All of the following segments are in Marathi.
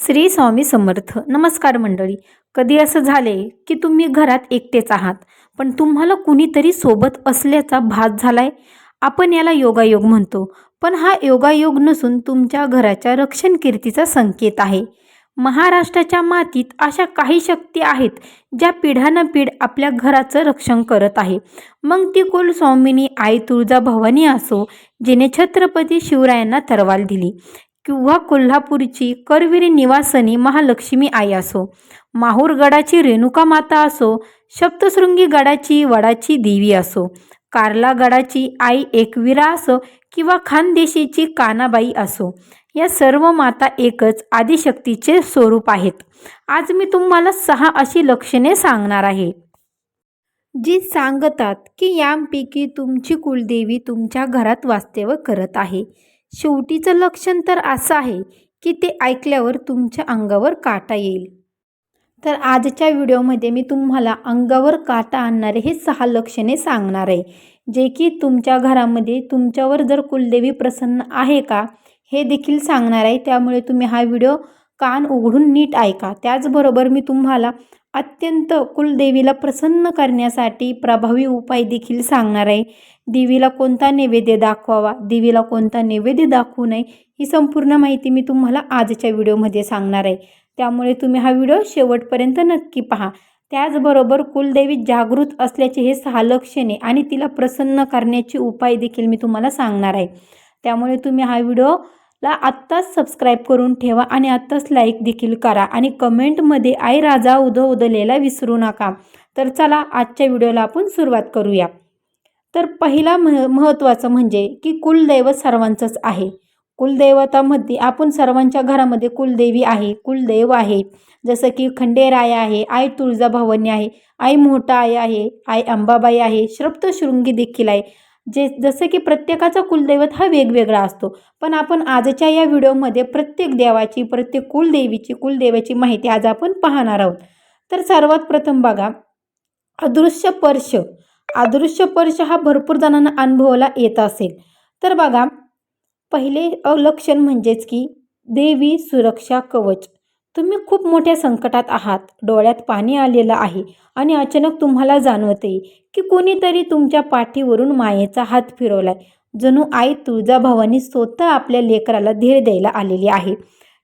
श्री स्वामी समर्थ. नमस्कार मंडळी. कधी असं झाले की तुम्ही घरात एकटेच आहात, पण तुम्हाला कुणीतरी सोबत असल्याचा भास झालाय. आपण याला योगायोग म्हणतो, पण हा योगायोग नसून तुमच्या घराच्या रक्षण कीर्तीचा संकेत आहे. महाराष्ट्राच्या मातीत अशा काही शक्ती आहेत ज्या पिढ्यानपिढ आपल्या घराचं रक्षण करत आहे. मग ती कुलस्वामिनी आई तुळजाभवानी असो, जिने छत्रपती शिवरायांना तरवाल दिली, किंवा कोल्हापूरची करवीर निवासनी महालक्ष्मी आई असो, माहूर गडाची रेणुका माता असो, सप्तशृंगी गडाची वडाची देवी असो, कार्ला गडाची आई एकविरा असो, किंवा खानदेशीची कानाबाई असो, या सर्व माता एकच आदिशक्तीचे स्वरूप आहेत. आज मी तुम्हाला 6 अशी लक्षणे सांगणार आहे जी सांगतात की यांपैकी तुमची कुलदेवी तुमच्या घरात वास्तव्य करत आहे. शेवटीचं लक्षण तर असं आहे की ते ऐकल्यावर तुमच्या अंगावर काटा येईल. तर आजच्या व्हिडिओमध्ये मी तुम्हाला अंगावर काटा आणणारे हे 6 लक्षणे सांगणार आहे, जे की तुमच्या घरामध्ये तुमच्यावर जर कुलदेवी प्रसन्न आहे का हे देखील सांगणार आहे. त्यामुळे तुम्ही हा व्हिडिओ कान उघडून नीट ऐका. त्याचबरोबर मी तुम्हाला अत्यंत कुलदेवीला प्रसन्न करण्यासाठी प्रभावी उपाय देखील सांगणार आहे. देवीला कोणता नैवेद्य दाखवावा, देवीला कोणता नैवेद्य दाखवू नये, ही संपूर्ण माहिती मी तुम्हाला आजच्या व्हिडिओमध्ये सांगणार आहे. त्यामुळे तुम्ही हा व्हिडिओ शेवटपर्यंत नक्की पहा. त्याचबरोबर कुलदेवी जागृत असल्याचे हे 6 लक्षणे आणि तिला प्रसन्न करण्याचे उपाय देखील मी तुम्हाला सांगणार आहे. त्यामुळे तुम्ही हा व्हिडिओला आत्ताच सबस्क्राईब करून ठेवा आणि आत्ताच लाईक देखील करा आणि कमेंटमध्ये आई राजा उदो उदलेला विसरू नका. तर चला आजच्या व्हिडिओला आपण सुरुवात करूया. तर पहिला महत्त्वाचं म्हणजे की कुलदैवत सर्वांचंच आहे. कुलदैवतामध्ये आपण सर्वांच्या घरामध्ये कुलदेवी आहे, कुलदेव आहे. जसं की खंडेराय आहे, आई तुळजाभवानी आहे, आई मोठा आई आहे, आई अंबाबाई आहे, सप्तशृंगी देखील आहे. जसं की प्रत्येकाचा कुलदैवत हा वेगवेगळा असतो. पण आपण आजच्या या व्हिडिओमध्ये प्रत्येक देवाची, प्रत्येक कुलदेवाची माहिती आज आपण पाहणार आहोत. तर सर्वात प्रथम बघा, अदृश्य स्पर्श हा भरपूर जणांना अनुभवाला येत असेल. तर बघा, पहिले लक्षण म्हणजेच की देवी सुरक्षा कवच. तुम्ही खूप मोठ्या संकटात आहात, डोळ्यात पाणी आलेलं आहे आणि अचानक तुम्हाला जाणवते की कोणीतरी तुमच्या पाठीवरून मायेचा हात फिरवलाय. जणू आई तुळजाभवानी स्वतः आपल्या लेकराला धीर द्यायला आलेली आहे.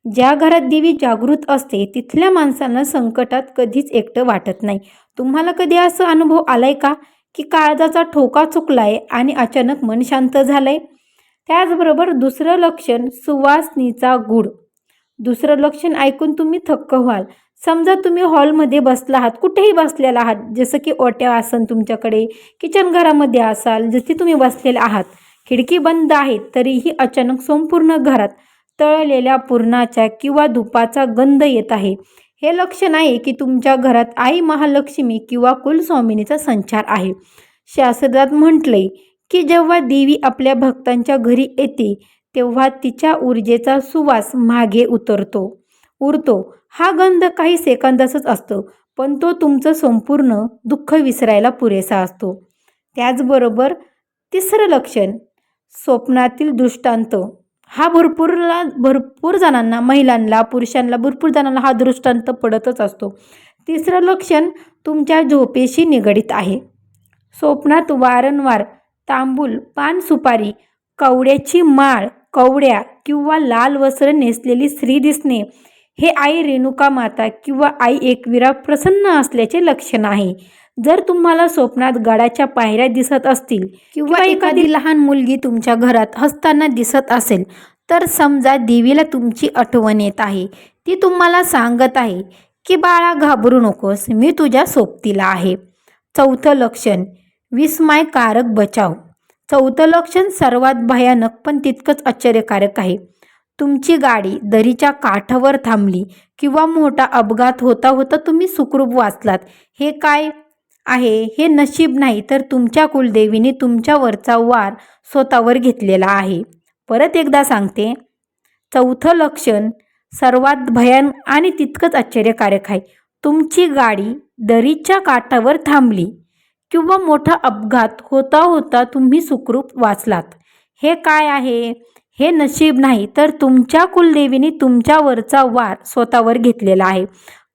ज्या घरात देवी जागृत असते तिथल्या माणसांना संकटात कधीच एकटं वाटत नाही. तुम्हाला कधी असं अनुभव आलाय का की काळजाचा ठोका चुकलाय आणि अचानक मन शांत झालंय? त्याचबरोबर दुसरं लक्षण, सुवासनीचा गूढ. दुसरं लक्षण ऐकून तुम्ही थक्क व्हाल. समजा तुम्ही हॉलमध्ये बसला आहात, कुठेही बसलेला आहात, जसं की ओट्या आसन तुमच्याकडे, किचन घरामध्ये असाल, जसे तुम्ही बसलेले आहात, खिडकी बंद आहे, तरीही अचानक संपूर्ण घरात तळलेल्या पुरणाच्या किंवा धुपाचा गंध येत आहे. हे लक्षण आहे की तुमच्या घरात आई महालक्ष्मी किंवा कुलस्वामिनीचा संचार आहे. शास्त्रात म्हटलंय की जेव्हा देवी आपल्या भक्तांच्या घरी येते तेव्हा तिच्या ऊर्जेचा सुवास मागे उरतो. हा गंध काही सेकंदाचाच असतो, पण तो तुमचं संपूर्ण दुःख विसरायला पुरेसा असतो. त्याचबरोबर तिसरं लक्षण, स्वप्नातील दृष्टांत. हा भरपूर जणांना, महिलांना, पुरुषांना, भरपूर जणांना हा दृष्टांत पडतच असतो. तिसरं लक्षण तुमच्या झोपेशी निगडित आहे. स्वप्नात वारंवार तांबूल, पान, सुपारी, कवड्याची माळ, कवड्या किंवा लाल वस्त्र नेसलेली स्त्री दिसणे हे आई रेणुका माता किंवा आई एकविरा प्रसन्न असल्याचे लक्षण आहे. जर तुम्हाला स्वप्नात गडाच्या पायऱ्या दिसत असतील किंवा एखादी लहान मुलगी तुमच्या घरात हसताना दिसत असेल तर समजा देवीला तुमची आठवण येत आहे. ती तुम्हाला सांगत आहे की बाळा घाबरू नकोस, मी तुझ्या सोबतीला आहे. चौथं लक्षण, विस्मयकारक बचाव. चौथं लक्षण सर्वात भयानक पण तितकंच आश्चर्यकारक आहे. तुमची गाडी दरीच्या काठावर थांबली किंवा मोठा अपघात होता होता तुम्ही सुखरूप वाचलात. हे काय आहे? हे नशीब नाही, तर तुमच्या कुलदेवीने तुमच्यावरचा वार स्वतःवर घेतलेला आहे. परत एकदा सांगते, चौथं लक्षण सर्वात भयानक आणि तितकंच आश्चर्यकारक आहे. तुमची गाडी दरीच्या काठावर थांबली किंवा मोठा अपघात होता होता तुम्ही सुखरूप वाचलात. हे काय आहे? हे नशीब नाही, तर तुमच्या कुलदेवीने तुमच्यावरचा वार स्वतःवर घेतलेला आहे.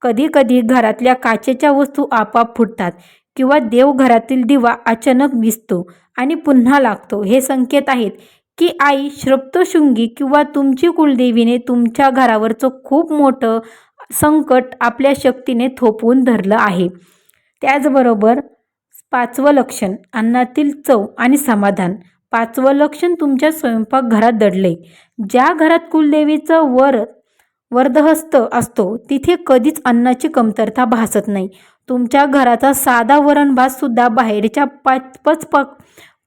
कधी कधी घरातल्या काचेच्या वस्तू आपोआप फुटतात किंवा देवघरातील दिवा अचानक विझतो आणि पुन्हा लागतो. हे संकेत आहेत की आई सप्तशृंगी किंवा तुमची कुलदेवीने तुमच्या घरावरचं खूप मोठं संकट आपल्या शक्तीने थोपवून धरलं आहे. त्याचबरोबर 5वं लक्षण अन्नातील चव आणि समाधान. 5वं लक्षण तुमच्या स्वयंपाकघरात दडले. ज्या घरात कुलदेवीचं वरदहस्त असतो तिथे कधीच अन्नाची कमतरता भासत नाही. तुमच्या घराचा साधा वरण भात सुद्धा बाहेरच्या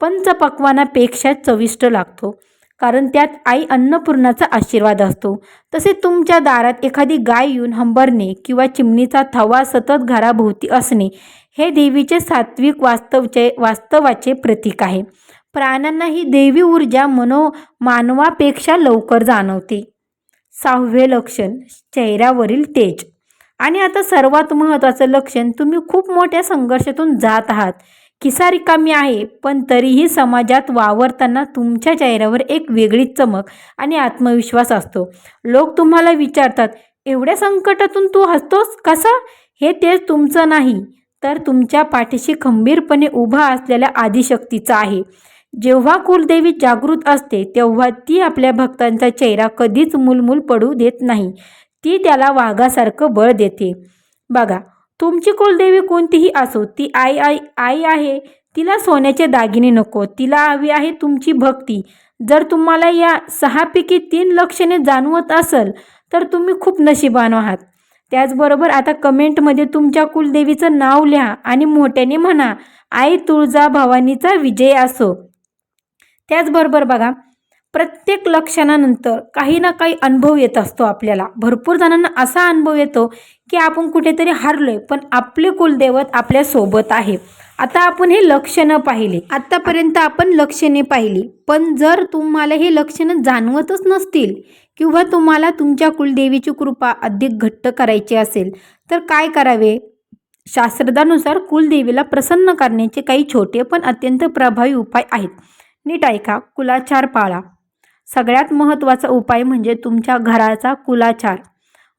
पंचपक्वानापेक्षा चविष्ट लागतो, कारण त्यात आई अन्नपूर्णाचा आशीर्वाद असतो. तसेच तुमच्या दारात एखादी गाय येऊन हंबरणे किंवा चिमणीचा थवा सतत घराभोवती असणे हे देवीचे सात्विक वास्तवाचे प्रतीक आहे. प्राण्यांना ही देवी ऊर्जा मानवापेक्षा लवकर जाणवते. 6वे लक्षण चेहऱ्यावरील तेज. आणि आता सर्वात महत्त्वाचं लक्षण, तुम्ही खूप मोठ्या संघर्षातून जात आहात. खिसा रिकामी आहे, पण तरीही समाजात वावरताना तुमच्या चेहऱ्यावर एक वेगळीच चमक आणि आत्मविश्वास असतो. लोक तुम्हाला विचारतात, एवढ्या संकटातून तू हसतोस कसा? हे तेज तुमचं नाही, तर तुमच्या पाठीशी खंबीरपणे उभा असलेल्या आदिशक्तीचा आहे. जेव्हा कुलदेवी जागृत असते तेव्हा ती आपल्या भक्तांचा चेहरा कधीच मुलमुल पडू देत नाही. ती त्याला वाघासारखं बळ देते. बघा, तुमची कुलदेवी कोणतीही असो, ती आई आहे. तिला सोन्याचे दागिने नको, तिला हवी आहे तुमची भक्ती. जर तुम्हाला या 6 पैकी 3 लक्षणे जाणवत असेल तर तुम्ही खूप नशिबान आहात. त्याचबरोबर आता कमेंटमध्ये तुमच्या कुलदेवीचं नाव लिहा आणि मोठ्याने म्हणा, आई तुळजाभवानीचा विजय असो. त्याचबरोबर बघा, प्रत्येक लक्षणानंतर काही ना काही अनुभव येत असतो आपल्याला. भरपूर जणांना असा अनुभव येतो की आपण कुठेतरी हारलोय, पण आपले कुलदैवत आपल्यासोबत आहे. आता आपण हे लक्षणं पाहिली, आत्तापर्यंत आपण लक्षणे पाहिली. पण जर तुम्हाला हे लक्षणं जाणवतच नसतील किंवा तुम्हाला तुमच्या कुलदेवीची कृपा अधिक घट्ट करायची असेल तर काय करावे? शास्त्रज्ञानुसार कुलदेवीला प्रसन्न करण्याचे काही छोटे पण अत्यंत प्रभावी उपाय आहेत. नीट ऐका. कुलाचार पाळा. सगळ्यात महत्त्वाचा उपाय म्हणजे तुमच्या घराचा कुलाचार.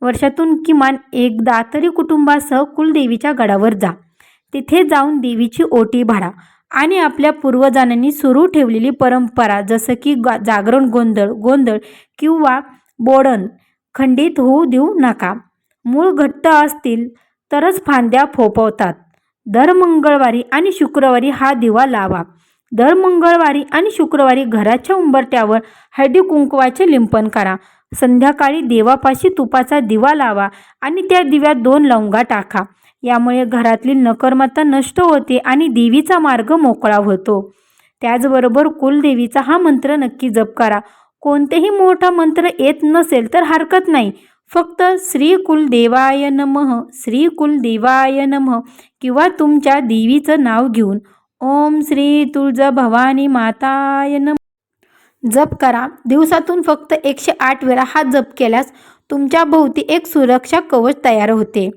वर्षातून किमान एकदा तरी कुटुंबासह कुलदेवीच्या गडावर जा. तिथे जाऊन देवीची ओटी भरा आणि आपल्या पूर्वजांनी सुरू ठेवलेली परंपरा जसं की जागरण गोंधळ किंवा बोडण खंडित होऊ देऊ नका. मूळ घट्ट असतील तरच फांद्या फोपवतात. दर मंगळवारी आणि शुक्रवारी हा दिवा लावा. दर मंगळवारी आणि शुक्रवारी घराच्या उंबरट्यावर हळदी कुंकवाचे लिंपन करा. संध्याकाळी देवापाशी तुपाचा दिवा लावा आणि त्या दिव्यात 2 लवंगा टाका. यामुळे घरातली नकर्मता नष्ट होते आणि देवीचा मार्ग मोकळा होतो. त्याचबरोबर कुलदेवीचा हा मंत्र नक्की जप करा. कोणतेही मोठा मंत्र येत नसेल तर हरकत नाही. फक्त श्री कुलदेवाय नमः, श्री कुलदेवाय नमः किंवा तुमच्या देवीचं नाव घेऊन ओम श्री तुळजाभवानी माताय नमः जप करा. दिवसातून फक्त 108 वेळा हा जप केल्यास तुमच्या भोवती एक सुरक्षा कवच तयार होते.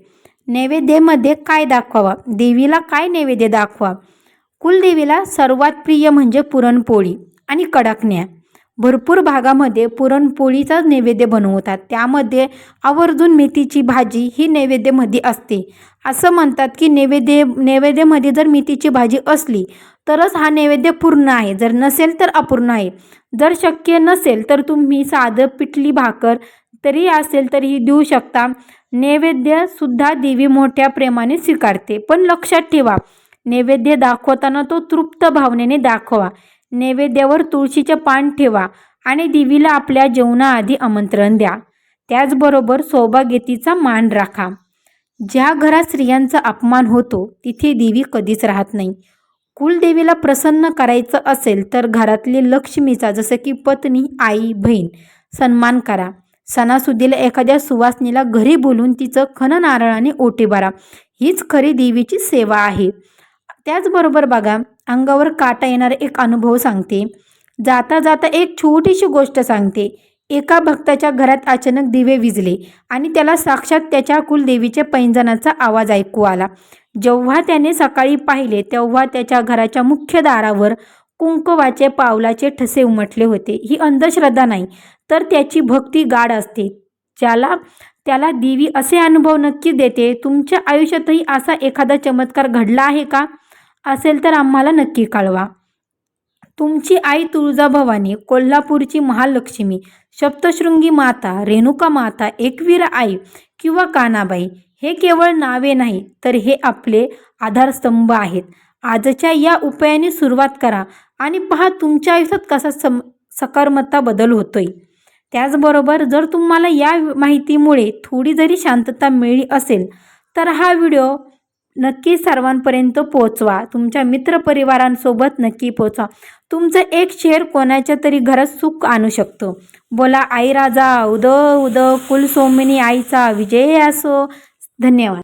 नैवेद्यामध्ये काय दाखवावा? देवीला काय नैवेद्य दाखवा? कुलदेवीला सर्वात प्रिय म्हणजे पुरणपोळी आणि कडकण्या. भरपूर भागामध्ये पुरणपोळीचा नैवेद्य बनवतात. त्यामध्ये आवर्जून मेथीची भाजी ही नैवेद्यामध्ये असते. असं म्हणतात की नैवेद्यामध्ये जर मेथीची भाजी असली तरच हा नैवेद्य पूर्ण आहे, जर नसेल तर अपूर्ण आहे. जर शक्य नसेल तर तुम्ही साधं पिठली भाकर तरी असेल तरीही देऊ शकता. नैवेद्यसुद्धा देवी मोठ्या प्रेमाने स्वीकारते. पण लक्षात ठेवा, नैवेद्य दाखवताना तो तृप्त भावनेने दाखवा. नैवेद्यावर तुळशीचे पान ठेवा आणि देवीला आपल्या जेवणाआधी आमंत्रण द्या. त्याचबरोबर सौभाग्यवतीचा मान राखा. ज्या घरात स्त्रियांचा अपमान होतो तिथे देवी कधीच राहत नाही. कुलदेवीला प्रसन्न करायचं असेल तर घरातले लक्ष्मीचा जसं की पत्नी, आई, बहीण सन्मान करा. सणासुदीला एखाद्या सुवासिनीला घरी बोलून तिचं खण नारळाने ओटी भरा. हीच खरी देवीची सेवा आहे. त्याचबरोबर बघा, अंगावर काटा येणारा एक अनुभव सांगते. जाता जाता एक छोटीशी गोष्ट सांगते. एका भक्ताच्या घरात अचानक दिवे विझले आणि त्याला साक्षात त्याच्या कुलदेवीच्या पैंजणाचा आवाज ऐकू आला. जेव्हा त्याने सकाळी पाहिले तेव्हा त्याच्या घराच्या मुख्य दारावर कुंकवाचे पावलाचे ठसे उमटले होते. ही अंधश्रद्धा नाही, तर त्याची भक्ती गाढ असते. त्याला देवी असे अनुभव नक्की देते. तुमच्या आयुष्यातही असा एखादा चमत्कार घडला आहे का? असेल तर आम्हाला नक्की कळवा. तुमची आई तुळजाभवानी, कोल्हापूरची महालक्ष्मी, सप्तशृंगी माता, रेणुका माता, एकवीर आई किंवा कानाबाई हे केवळ नावे नाही, तर हे आपले आधारस्तंभ आहेत. आजच्या या उपायाने सुरुवात करा आणि पहा तुमच्या आयुष्यात कसा सकारात्मक बदल होतोय. त्याचबरोबर जर तुम्हाला या माहितीमुळे थोडी जरी शांतता मिळाली असेल, तर हा व्हिडिओ नक्की सर्वांपर्यंत पोहोचवा. तुमच्या मित्रपरिवारांसोबत नक्की पोहोचवा. तुमचं एक शेअर कोणाच्या तरी घरात सुख आणू शकतो. बोला आई राजा उदो उदो कुलसोमिनी आईचा विजय असो. धन्यवाद.